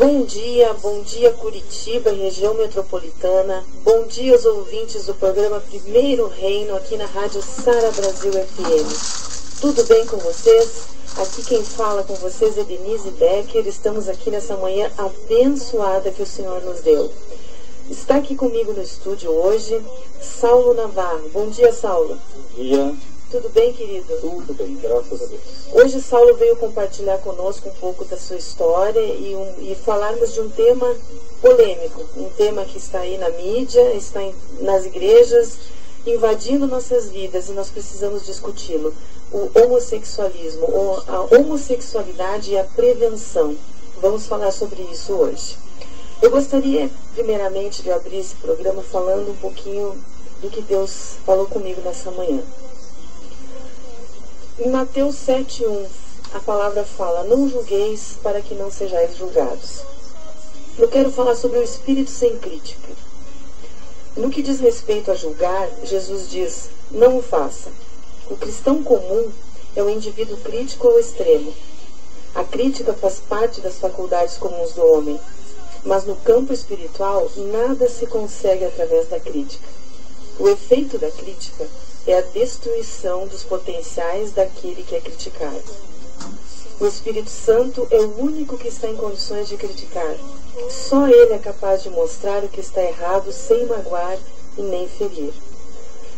Bom dia Curitiba e região metropolitana. Bom dia aos ouvintes do programa Primeiro Reino aqui na Rádio Sara Brasil FM. Tudo bem com vocês? Aqui quem fala com vocês é Denise Becker. Estamos aqui nessa manhã abençoada que o Senhor nos deu. Está aqui comigo no estúdio hoje Saulo Navarro. Bom dia, Saulo. Bom dia. Tudo bem, querido? Tudo bem, graças a Deus. Hoje Saulo veio compartilhar conosco um pouco da sua história e falarmos de um tema polêmico, um tema que está aí na mídia, está nas igrejas, invadindo nossas vidas, e nós precisamos discuti-lo. O homossexualismo, ou a homossexualidade e a prevenção. Vamos falar sobre isso hoje. Eu gostaria, primeiramente, de abrir esse programa falando um pouquinho do que Deus falou comigo nessa manhã. Em Mateus 7:1, a palavra fala: não julgueis para que não sejais julgados. Eu quero falar sobre o espírito sem crítica. No que diz respeito a julgar, Jesus diz: não o faça. O cristão comum é o indivíduo crítico ao extremo. A crítica faz parte das faculdades comuns do homem, mas no campo espiritual nada se consegue através da crítica. O efeito da crítica é a destruição dos potenciais daquele que é criticado. O Espírito Santo é o único que está em condições de criticar. Só Ele é capaz de mostrar o que está errado sem magoar e nem ferir.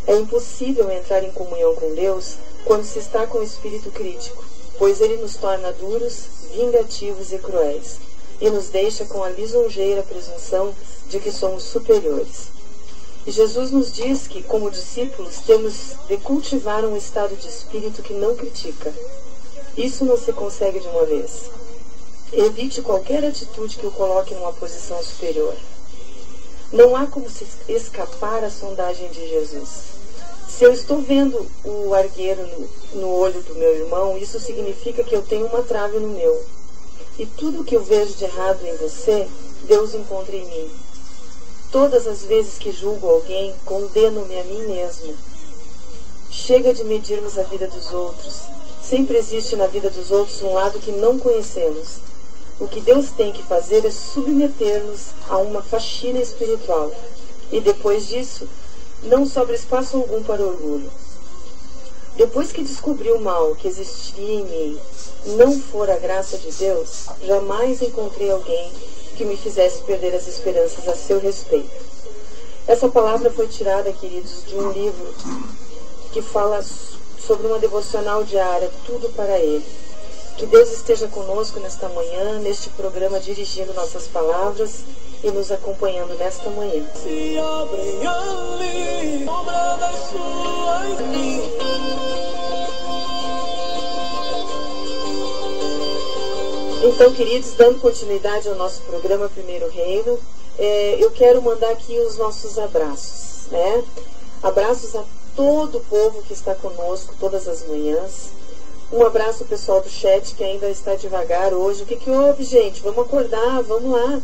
É impossível entrar em comunhão com Deus quando se está com o espírito crítico, pois Ele nos torna duros, vingativos e cruéis, e nos deixa com a lisonjeira presunção de que somos superiores. E Jesus nos diz que, como discípulos, temos de cultivar um estado de espírito que não critica. Isso não se consegue de uma vez. Evite qualquer atitude que o coloque numa posição superior. Não há como se escapar à sondagem de Jesus. Se eu estou vendo o argueiro no olho do meu irmão, isso significa que eu tenho uma trave no meu. E tudo que eu vejo de errado em você, Deus encontra em mim. Todas as vezes que julgo alguém, condeno-me a mim mesmo. Chega de medirmos a vida dos outros. Sempre existe na vida dos outros um lado que não conhecemos. O que Deus tem que fazer é submeter-nos a uma faxina espiritual. E depois disso, não sobra espaço algum para orgulho. Depois que descobri o mal que existia em mim, não for a graça de Deus, jamais encontrei alguém que me fizesse perder as esperanças a seu respeito. Essa palavra foi tirada, queridos, de um livro que fala sobre uma devocional diária, Tudo para Ele. Que Deus esteja conosco nesta manhã, neste programa, dirigindo nossas palavras e nos acompanhando nesta manhã. Se abrem ali, sombra das suas. Então, queridos, dando continuidade ao nosso programa Primeiro Reino, eu quero mandar aqui os nossos abraços, né? Abraços a todo o povo que está conosco todas as manhãs. Um abraço ao pessoal do chat que ainda está devagar hoje. O que houve, gente? Vamos acordar, vamos lá.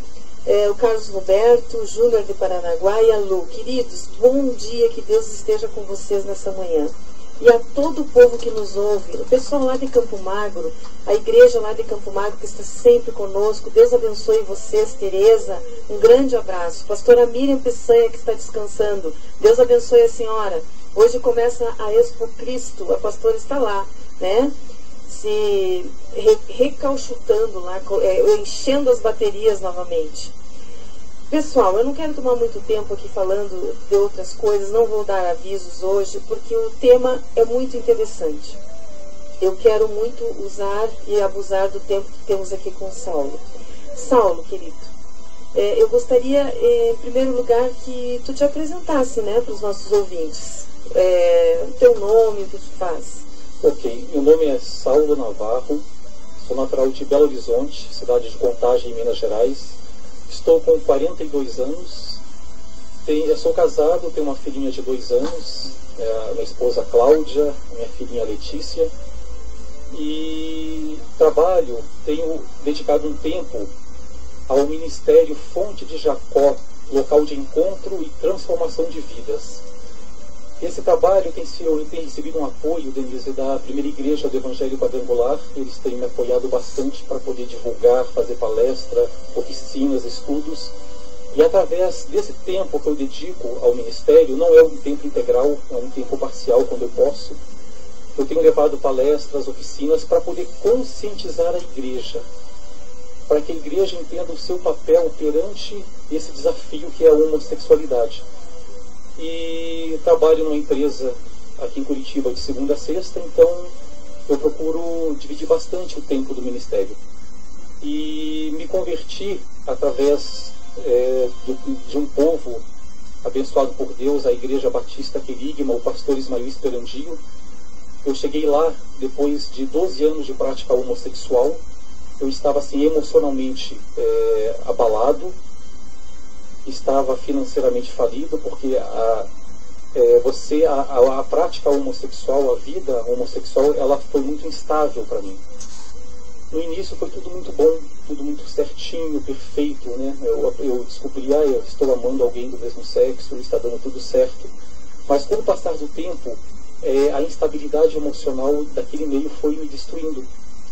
O Carlos Roberto, o Júnior de Paranaguá e a Lu. Queridos, bom dia, que Deus esteja com vocês nessa manhã. E a todo o povo que nos ouve, o pessoal lá de Campo Magro, a igreja lá de Campo Magro que está sempre conosco, Deus abençoe vocês, Tereza, um grande abraço. Pastora Miriam Peçanha que está descansando, Deus abençoe a senhora. Hoje começa a Expo Cristo, a pastora está lá, né? Se recauchutando lá, enchendo as baterias novamente. Pessoal, eu não quero tomar muito tempo aqui falando de outras coisas, não vou dar avisos hoje, porque o tema é muito interessante. Eu quero muito usar e abusar do tempo que temos aqui com Saulo. Saulo, querido, eu gostaria, em primeiro lugar, que tu te apresentasse, né, para os nossos ouvintes. O teu nome, o que tu faz. Ok, meu nome é Saulo Navarro, sou natural de Belo Horizonte, cidade de Contagem, em Minas Gerais. Estou com 42 anos, eu sou casado, tenho uma filhinha de 2 anos, minha esposa Cláudia, minha filhinha Letícia, e tenho dedicado um tempo ao Ministério Fonte de Jacó, local de encontro e transformação de vidas. Esse trabalho tem recebido um apoio, Denise, da primeira igreja do Evangelho Quadrangular. Eles têm me apoiado bastante para poder divulgar, fazer palestra, oficinas, estudos. E através desse tempo que eu dedico ao ministério, não é um tempo integral, é um tempo parcial quando eu posso, eu tenho levado palestras, oficinas para poder conscientizar a igreja, para que a igreja entenda o seu papel perante esse desafio que é a homossexualidade. E trabalho numa empresa aqui em Curitiba de segunda a sexta, então eu procuro dividir bastante o tempo do ministério. E me converti através de um povo abençoado por Deus, a Igreja Batista Querigma, o pastor Ismael Esperandio. Eu cheguei lá depois de 12 anos de prática homossexual. Eu estava assim emocionalmente abalado, estava financeiramente falido, porque a prática homossexual, a vida homossexual, ela foi muito instável para mim. No início foi tudo muito bom, tudo muito certinho, perfeito, né? Eu descobri, eu estou amando alguém do mesmo sexo, está dando tudo certo. Mas com o passar do tempo, a instabilidade emocional daquele meio foi me destruindo.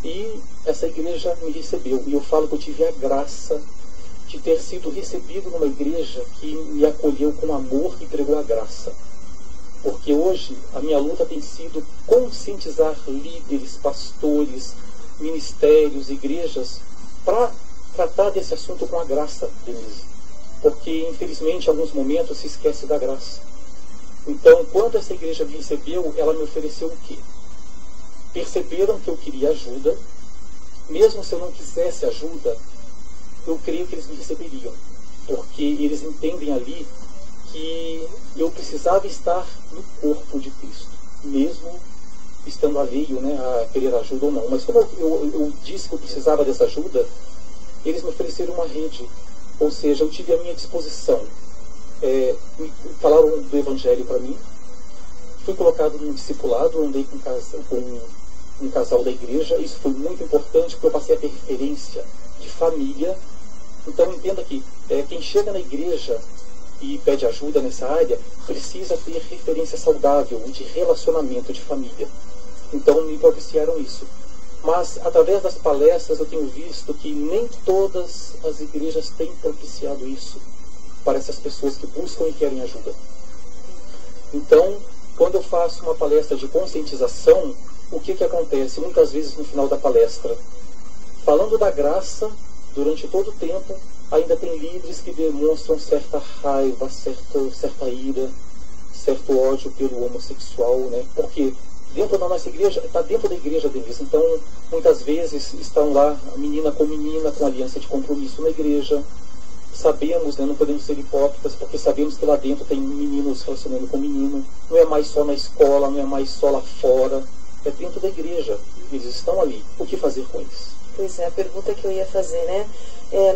E essa igreja me recebeu. E eu falo que eu tive a graça de ter sido recebido numa igreja que me acolheu com amor e pregou a graça. Porque hoje a minha luta tem sido conscientizar líderes, pastores, ministérios, igrejas, para tratar desse assunto com a graça, Denise. Porque, infelizmente, em alguns momentos se esquece da graça. Então, quando essa igreja me recebeu, ela me ofereceu o quê? Perceberam que eu queria ajuda. Mesmo se eu não quisesse ajuda, eu creio que eles me receberiam. Porque eles entendem ali que eu precisava estar no corpo de Cristo, mesmo estando alheio, né, a querer ajuda ou não. Mas como eu disse que eu precisava dessa ajuda, eles me ofereceram uma rede. Ou seja, eu tive à minha disposição. Falaram do Evangelho para mim. Fui colocado num discipulado, andei com um casal da igreja. Isso foi muito importante, porque eu passei a ter referência de família. Então entenda que quem chega na igreja e pede ajuda nessa área, precisa ter referência saudável de relacionamento de família. Então me propiciaram isso. Mas através das palestras eu tenho visto que nem todas as igrejas têm propiciado isso para essas pessoas que buscam e querem ajuda. Então, quando eu faço uma palestra de conscientização, o que acontece? Muitas vezes no final da palestra, falando da graça, durante todo o tempo, ainda tem líderes que demonstram certa raiva, certa ira, certo ódio pelo homossexual, né? Porque dentro da nossa igreja, está dentro da igreja deles. Então, muitas vezes estão lá, menina, com aliança de compromisso na igreja. Sabemos, né, não podemos ser hipócritas, porque sabemos que lá dentro tem meninos relacionando com menino. Não é mais só na escola, não é mais só lá fora. É dentro da igreja. Eles estão ali. O que fazer com eles? Pois é, a pergunta que eu ia fazer, né?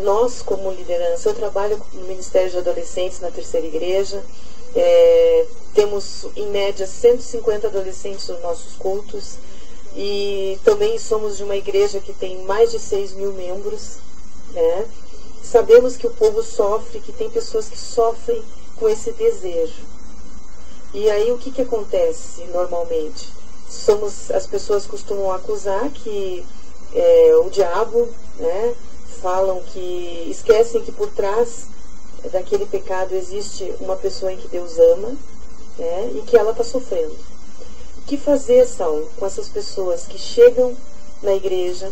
Nós, como liderança, eu trabalho no Ministério de Adolescentes na Terceira Igreja. Temos, em média, 150 adolescentes nos nossos cultos. E também somos de uma igreja que tem mais de 6 mil membros, né? Sabemos que o povo sofre, que tem pessoas que sofrem com esse desejo. E aí o que acontece normalmente? As pessoas costumam acusar que o diabo, né? Falam que esquecem que por trás daquele pecado existe uma pessoa em que Deus ama, né? E que ela está sofrendo. O que fazer, Saulo, com essas pessoas que chegam na igreja?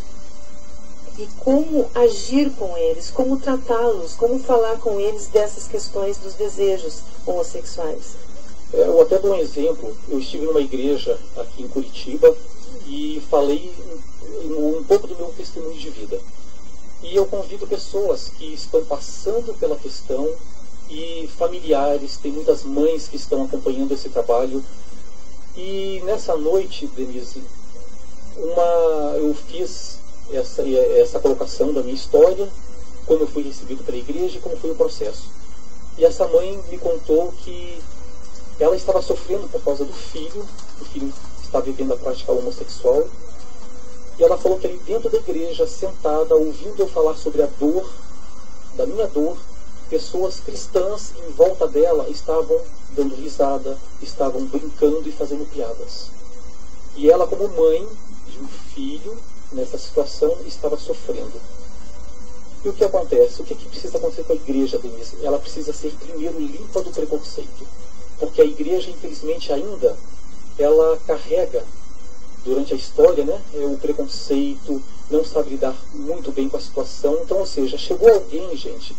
E como agir com eles, como tratá-los, como falar com eles dessas questões dos desejos homossexuais? Eu até dou um exemplo. Eu estive numa igreja aqui em Curitiba e falei um pouco do meu testemunho de vida. E eu convido pessoas que estão passando pela questão e familiares, tem muitas mães que estão acompanhando esse trabalho. E nessa noite, Denise, eu fiz essa colocação da minha história, como eu fui recebido pela igreja e como foi o processo. E essa mãe me contou que ela estava sofrendo por causa do filho, o filho está vivendo a prática homossexual, e ela falou que ali dentro da igreja, sentada, ouvindo eu falar sobre a dor, da minha dor, pessoas cristãs em volta dela estavam dando risada, estavam brincando e fazendo piadas. E ela, como mãe de um filho, nessa situação, estava sofrendo. E o que acontece? O que precisa acontecer com a igreja, Denise? Ela precisa ser primeiro limpa do preconceito. Porque a igreja, infelizmente, ainda, ela carrega, durante a história, né, o preconceito, não sabe lidar muito bem com a situação. Então, ou seja, chegou alguém, gente,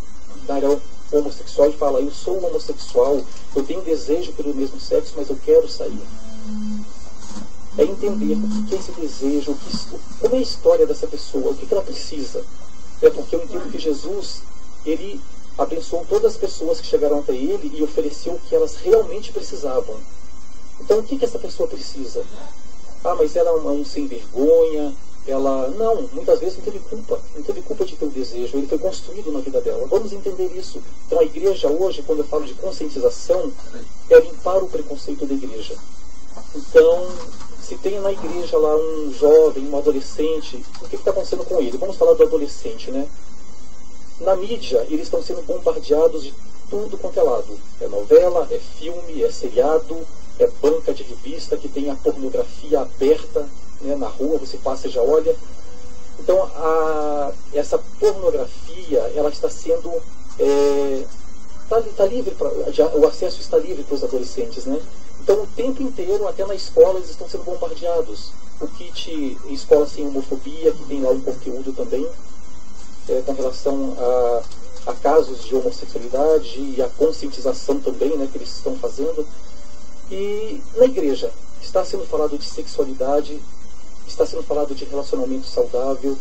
da área homossexual e fala: eu sou homossexual, eu tenho desejo pelo mesmo sexo, mas eu quero sair. É entender o que é esse desejo, como é a história dessa pessoa, o que ela precisa. É porque eu entendo que Jesus, ele abençoou todas as pessoas que chegaram até ele e ofereceu o que elas realmente precisavam. Então, o que essa pessoa precisa? Ah, mas ela é um sem vergonha, ela... Não, muitas vezes não teve culpa de ter o desejo, ele foi construído na vida dela. Vamos entender isso. Então, a igreja hoje, quando eu falo de conscientização, é limpar o preconceito da igreja. Então, se tem na igreja lá um jovem, um adolescente, o que está acontecendo com ele? Vamos falar do adolescente, né? Na mídia, eles estão sendo bombardeados de tudo quanto é lado. É novela, é filme, é seriado, é banca de revista que tem a pornografia aberta, né, na rua, você passa e já olha. Então, essa pornografia, ela está sendo... Tá livre, o acesso está livre para os adolescentes, né? Então, o tempo inteiro, até na escola, eles estão sendo bombardeados. O kit Escola Sem Homofobia, que tem lá um conteúdo também, com relação a casos de homossexualidade e a conscientização também, né, que eles estão fazendo. E na igreja está sendo falado de sexualidade, está sendo falado de relacionamento saudável.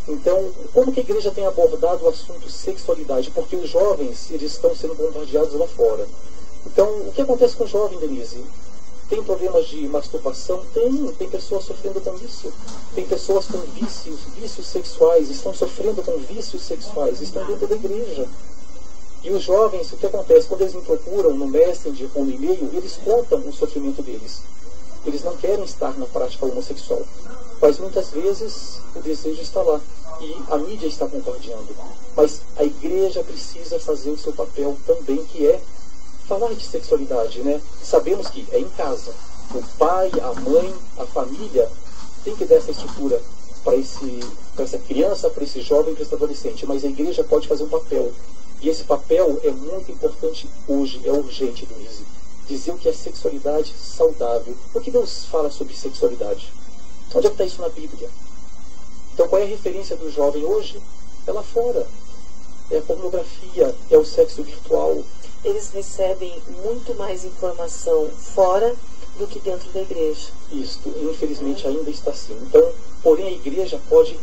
Então, como que a igreja tem abordado o assunto sexualidade? Porque os jovens, eles estão sendo bombardeados lá fora. Então, o que acontece com o jovem, Denise? Tem problemas de masturbação? Tem pessoas sofrendo com isso. Tem pessoas com vícios sexuais, estão sofrendo com vícios sexuais, estão dentro da igreja. E os jovens, o que acontece? Quando eles me procuram no Messenger ou no e-mail, eles contam o sofrimento deles. Eles não querem estar na prática homossexual. Mas muitas vezes o desejo está lá. E a mídia está bombardeando. Mas a igreja precisa fazer o seu papel também, que é falar de sexualidade, né? Sabemos que é em casa. O pai, a mãe, a família tem que dar essa estrutura para essa criança, para esse jovem, para esse adolescente. Mas a igreja pode fazer um papel. E esse papel é muito importante hoje, é urgente, Denise. Dizer o que é sexualidade saudável. O que Deus fala sobre sexualidade? Onde é que está isso na Bíblia? Então, qual é a referência do jovem hoje? É lá fora. É a pornografia, é o sexo virtual. Eles recebem muito mais informação fora do que dentro da igreja. Isto, infelizmente, ainda está assim. Então, porém, a igreja pode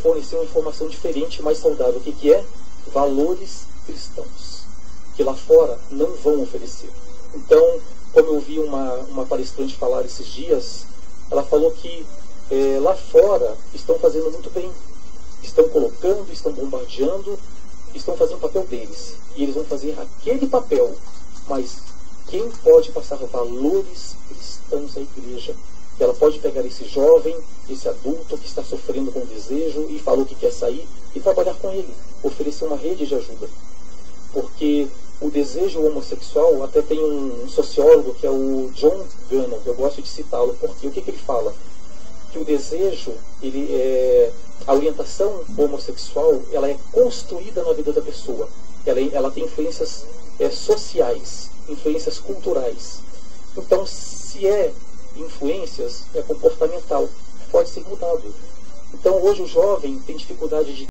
fornecer uma informação diferente, mais saudável. O que é? Valores cristãos, que lá fora não vão oferecer. Então, como eu vi uma palestrante falar esses dias, ela falou que lá fora estão fazendo muito bem. Estão colocando, estão bombardeando, estão fazendo o papel deles. E eles vão fazer aquele papel. Mas quem pode passar valores cristãos à igreja? Ela pode pegar esse jovem, esse adulto que está sofrendo com desejo e falou que quer sair e trabalhar com ele, oferecer uma rede de ajuda. Porque o desejo homossexual, até tem um sociólogo que é o John Gannon, eu gosto de citá-lo, porque o que ele fala? Que o desejo, a orientação homossexual, ela é construída na vida da pessoa. Ela tem influências sociais, influências culturais. Então, se é influências, é comportamental, pode ser mudado. Então, hoje o jovem tem dificuldade de